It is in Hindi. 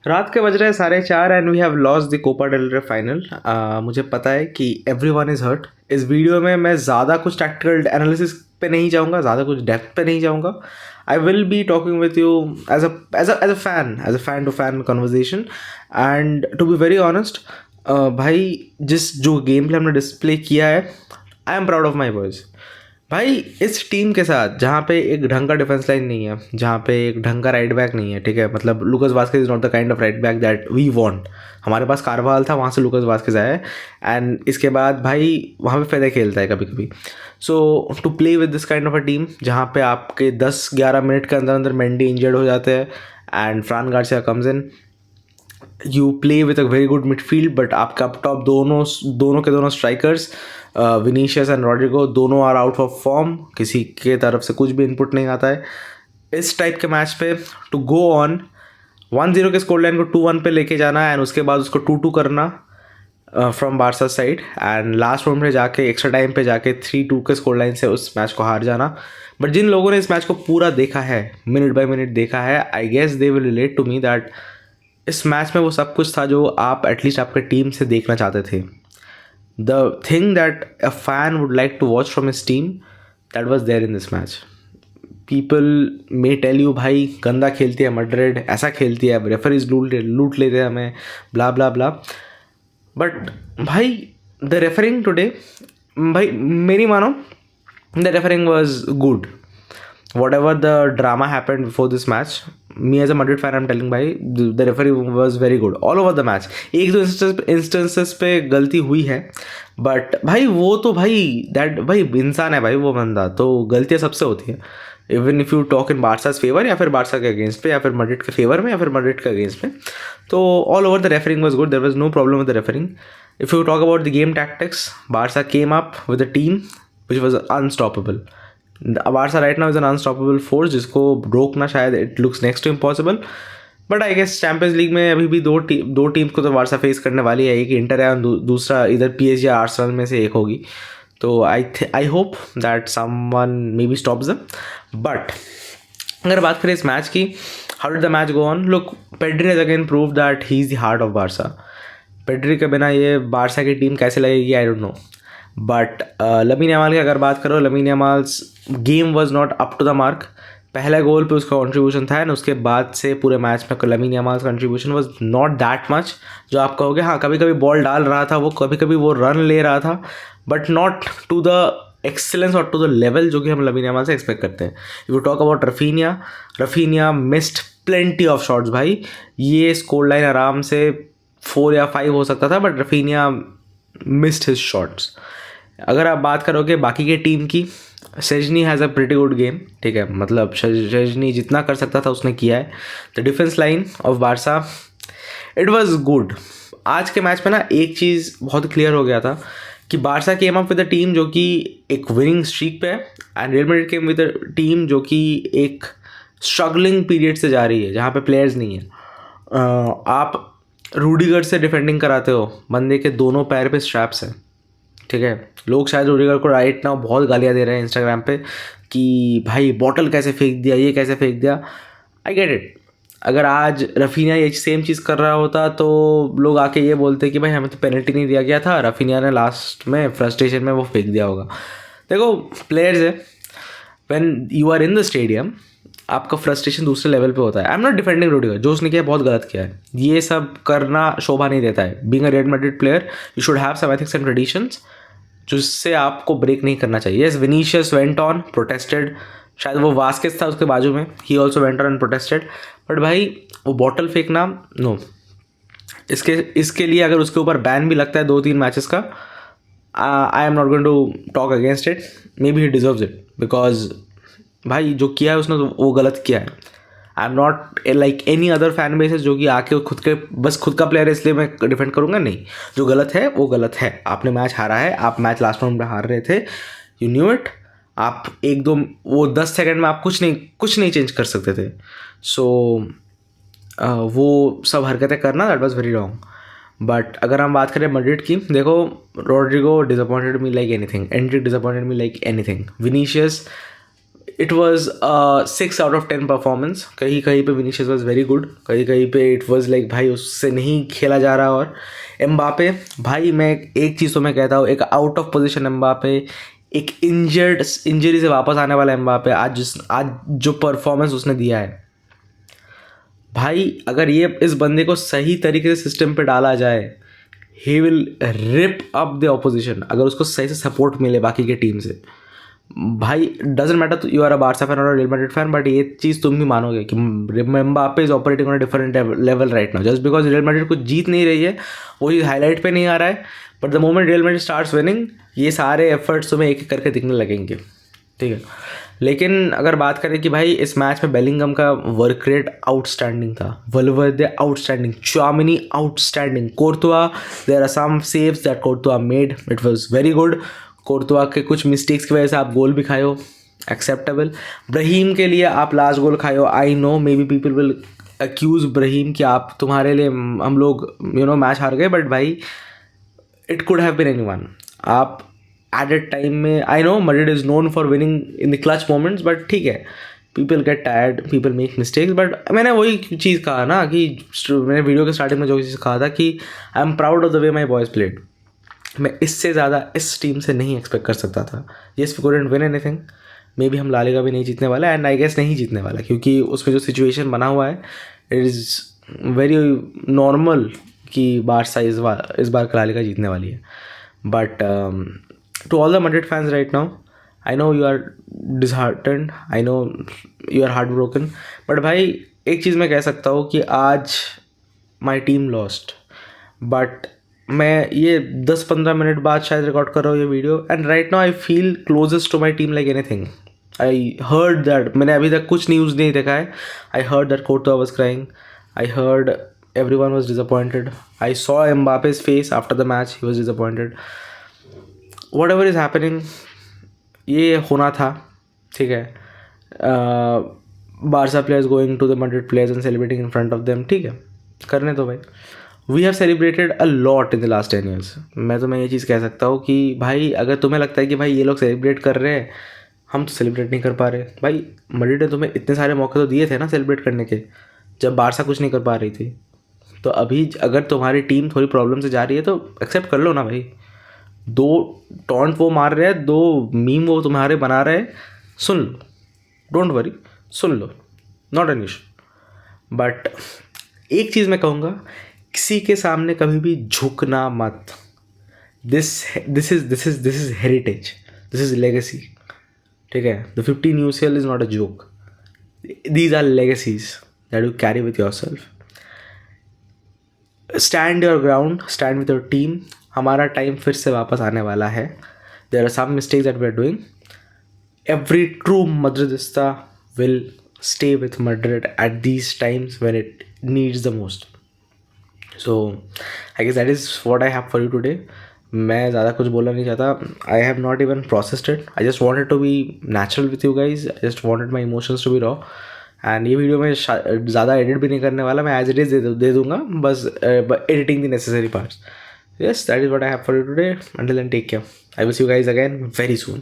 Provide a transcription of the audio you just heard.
रात के बज रहे हैं 4:30 and we have lost the Copa del Rey final. मुझे पता है कि एवरीवन इज़ हर्ट। इस वीडियो में मैं ज़्यादा कुछ टैक्टिकल एनालिसिस पे नहीं जाऊँगा, ज़्यादा कुछ डेप्थ पे नहीं जाऊँगा। I will be talking with you as a fan to fan conversation. And to be very honest, भाई जिस जो गेम प्ले हमने डिस्प्ले किया है, I am proud of my boys. भाई इस टीम के साथ जहाँ पे एक ढंग का डिफेंस लाइन नहीं है, जहाँ पे एक ढंग का राइट बैक नहीं है, ठीक है, मतलब Lucas Vazquez is not the kind of right back that we want. हमारे पास कारवाल था, वहाँ से लुकास वास्केज आया है, एंड इसके बाद भाई वहाँ पे फ़ायदा खेलता है कभी कभी। So to play with this kind of a team जहाँ पे आपके 10-11 मिनट के अंदर अंदर मेंडी इंजर्ड हो जाते हैं and फ्रान Garcia comes in, you play with a very good midfield, but आपका अप टॉप दोनों के दोनों स्ट्राइकर्स विनीशियस एंड रॉड्रिगो दोनों आर आउट ऑफ फॉर्म, किसी के तरफ से कुछ भी इनपुट नहीं आता है। इस टाइप के मैच पे टू गो ऑन 1-0 के स्कोर लाइन को 2-1 पे लेके जाना एंड उसके बाद उसको 2-2 करना from Barça side, and last round में जाके एक्स्ट्रा टाइम पे जाके 3-2 के स्कोर लाइन से उस मैच को हार जाना। बट जिन लोगों ने इस मैच को पूरा देखा है, मिनट बाय मिनट देखा है, I guess they will relate to me that इस मैच में वो सब कुछ था जो आप एटलीस्ट आपके टीम से देखना चाहते थे। The thing that a fan would like to watch from his team, that was there in this match. People may tell you भाई गंदा खेलती है मैड्रिड, ऐसा खेलती है, रेफरीज लूट लेते हैं हमें, ब्ला ब्ला ब्ला। बट भाई द रेफरिंग टुडे, भाई मेरी मानो, the refereeing was good. whatever the drama happened before this match, me as a Madrid fan I'm telling भाई the referee was very good all over the match। एक दो instances पे गलती हुई है, बट भाई वो तो भाई इंसान है भाई, वो बंदा तो गलतियाँ सबसे होती है। Even if you talk in Barca's favour या फिर बारसा के अगेंस्ट पे या फिर मैड्रिड के फेवर में या फिर मैड्रिड के अगेंस्ट में, तो all over the refereeing was good, there was no problem with the refereeing. If you talk about the game tactics, Barca came up with a team which was unstoppable. Barca right now is an unstoppable force जिसको रोकना शायद it looks next to impossible. But I guess Champions League में अभी भी दो टीम्स को तो बारसा फेस करने वाली है, एक इंटर है और दूसरा इधर पीएसजी या आर्सेनल में से एक होगी। तो I hope that someone maybe stops them. But अगर बात करें इस मैच की, how did the match go on, look Pedri has again prove that he is the heart of Barca. Pedri के बिना ये बारसा की टीम कैसे लगेगी I don't know. But Lamine Yamal की अगर बात करो, Lamine Yamal's game was not up to the mark. पहले गोल पे उसका कंट्रीब्यूशन था एंड उसके बाद से पूरे मैच में Lamine Yamal's contribution was not that much. जो आप कहोगे हाँ कभी कभी बॉल डाल रहा था वो, कभी कभी वो रन ले रहा था, but not to the excellence और टू द लेवल जो कि हम लमीन यमाल से एक्सपेक्ट करते हैं। If you talk about Raphinha missed plenty of shots भाई, ये स्कोर लाइन आराम से 4 या 5 हो सकता था, but Raphinha missed his shots. अगर आप बात करोगे बाकी के टीम की, Szczesny has a pretty good game, ठीक है, मतलब सेजनी जितना कर सकता था उसने किया है। The defence line of Barça it was good. आज के मैच में ना एक चीज़ बहुत क्लियर हो गया था कि Barça came up with a team जो कि एक विनिंग स्ट्रीक पे है, and real Madrid came with a team जो कि एक स्ट्रगलिंग पीरियड से जा रही है, जहाँ पे प्लेयर्स नहीं है। आप रूडिगर से डिफेंडिंग कराते हो, बंदे के दोनों पैर पे स्ट्रैप्स हैं, ठीक है। लोग शायद रूडिगर को राइट नाउ बहुत गालियाँ दे रहे हैं इंस्टाग्राम पे कि भाई बॉटल कैसे फेंक दिया, ये कैसे फेंक दिया। I get it. अगर आज रफीनिया ये सेम चीज़ कर रहा होता तो लोग आके ये बोलते कि भाई हमें तो पेनल्टी नहीं दिया गया था, रफीनिया ने लास्ट में फ्रस्ट्रेशन में वो फेंक दिया होगा। देखो प्लेयर्स है, when you are in the stadium आपका फ्रस्ट्रेशन दूसरे लेवल पे होता है। I am not defending Rudiger, जो उसने किया बहुत गलत किया है, ये सब करना शोभा नहीं देता है। Being a Real Madrid player you should have some ethics and traditions जिससे आपको ब्रेक नहीं करना चाहिए। Yes Vinicius went on protested, शायद वो वास्केस था उसके बाजू में, he also went on and protested, but भाई वो बॉटल फेंकना नो। इसके लिए अगर उसके ऊपर बैन भी लगता है 2-3 मैचेस का, I am not going to talk against it. Maybe he deserves it, because भाई जो किया है उसने तो वो गलत किया है। I am not like any other fan bases जो कि आके खुद का प्लेयर है इसलिए मैं डिफेंड करूँगा, नहीं। जो गलत है वो गलत है। आपने मैच हारा है, आप मैच लास्ट राउंड में हार रहे थे, यू न्यू इट। आप एक दो वो 10 सेकंड में आप कुछ नहीं चेंज कर सकते थे। सो वो सब हरकतें करना that was very wrong. But अगर हम बात करें मैड्रिड की, देखो Rodrygo disappointed me like anything, Endrick disappointed me like anything, Vinicius it was 6 out of 10 performance. कहीं कहीं पे विनीशियस वॉज वेरी गुड, कहीं कहीं पे इट वॉज लाइक भाई उससे नहीं खेला जा रहा. और एम्बापे भाई, मैं एक चीज़ तो मैं कहता हूँ, एक आउट ऑफ पोजीशन एम्बापे, एक इंजरी से वापस आने वाला एम्बापे, आज जो परफॉर्मेंस उसने दिया है भाई, अगर ये इस बंदे को सही तरीके से सिस्टम पे डाला जाए, he will rip up the opposition. अगर उसको सही से सपोर्ट मिले बाकी के टीम से, भाई doesn't matter you are a Barca fan और रियल मैड्रिड फैन, बट ये चीज़ तुम भी मानोगे कि Mbappe is operating on a different level right now. Just because Real Madrid कुछ जीत नहीं रही है, वो चीज़ हाईलाइट पे नहीं आ रहा है, but the moment real Madrid starts winning, ये सारे एफर्ट्स तुम्हें एक एक करके दिखने लगेंगे. ठीक है, लेकिन अगर बात करें कि भाई इस मैच में बेलिंगम का वर्क रेट आउटस्टैंडिंग था, Valverde outstanding, Tchouameni outstanding, Courtois there are some saves that Courtois made, it was very good. Courtois के कुछ मिस्टेक्स की वजह से आप गोल भी खाए हो, एक्सेप्टेबल. ब्रहीम के लिए आप लास्ट गोल खाए हो, I know maybe people will accuse Brahim कि आप तुम्हारे लिए हम लोग मैच हार गए, बट भाई it could have been anyone. आप एडेड टाइम में, I know Madrid is known for winning in the clutch moments, but ठीक है, people get tired, people make mistakes. But मैंने वही चीज़ कहा ना कि मैंने वीडियो के स्टार्टिंग में जो चीज़ कहा था कि आई am proud of the way my boys played. मैं इससे ज़्यादा इस टीम से नहीं एक्सपेक्ट कर सकता था. Yes we couldn't win anything, maybe हम ला लीगा भी नहीं जीतने वाला, एंड आई गेस नहीं जीतने वाला, क्योंकि उसमें जो सिचुएशन बना हुआ है इट इज़ वेरी नॉर्मल कि बारसा इस बार ला लीगा जीतने वाली है. But to all the Madrid fans right now, I know you are disheartened, I know you are heartbroken, but भाई एक चीज़ मैं कह सकता हूँ कि आज my team lost, but मैं ये 10-15 मिनट बाद शायद रिकॉर्ड कर रहा हूँ ये video, and right now I feel closest to my team like anything. I heard that, मैंने अभी तक कुछ न्यूज़ नहीं देखा है. I heard that Courtois was crying, I heard everyone was disappointed. I saw Mbappe's face after the match, he was disappointed. Whatever is happening, ये होना था. ठीक है, Barca players going to the Madrid players and celebrating in front of them, ठीक है, करने दो भाई. We have celebrated a lot in the last 10 years. मैं तुम्हें ये चीज़ कह सकता हूँ कि भाई अगर तुम्हें लगता है कि भाई ये लोग सेलिब्रेट कर रहे हैं, हम तो सेलिब्रेट नहीं कर पा रहे. भाई मैड्रिड ने तुम्हें इतने सारे मौके तो दिए थे ना सेलिब्रेट करने के, जब बारसा कुछ नहीं कर पा रही थी. तो अभी अगर तुम्हारी टीम थोड़ी प्रॉब्लम से जा रही है तो एक्सेप्ट कर लो ना भाई. 2 टॉन्ट वो मार रहे हैं, 2 मीम वो तुम्हारे बना रहे हैं, सुन लो, डोंट वरी, सुन लो, नॉट एन इशू. बट एक चीज़ मैं कहूँगा, किसी के सामने कभी भी झुकना मत. This is heritage, this is legacy. ठीक है, the 15 UCL is not a joke, these are legacies that you carry with yourself. Stand your ground, stand with your team. हमारा टाइम फिर से वापस आने वाला है. There are some mistakes that we are doing. Every true Madridista will stay with Madrid at these times when it needs the most. So I guess that is what I have for you today. मैं ज़्यादा कुछ बोलना नहीं चाहता. I have not even processed it. I just wanted to be natural with you guys. I just wanted my emotions to be raw. And ये वीडियो में ज़्यादा एडिट भी नहीं करने वाला, मैं एज इट इज़ दे दूँगा, बस editing the necessary parts. Yes, that is what I have for you today. Until then, take care. I will see you guys again very soon.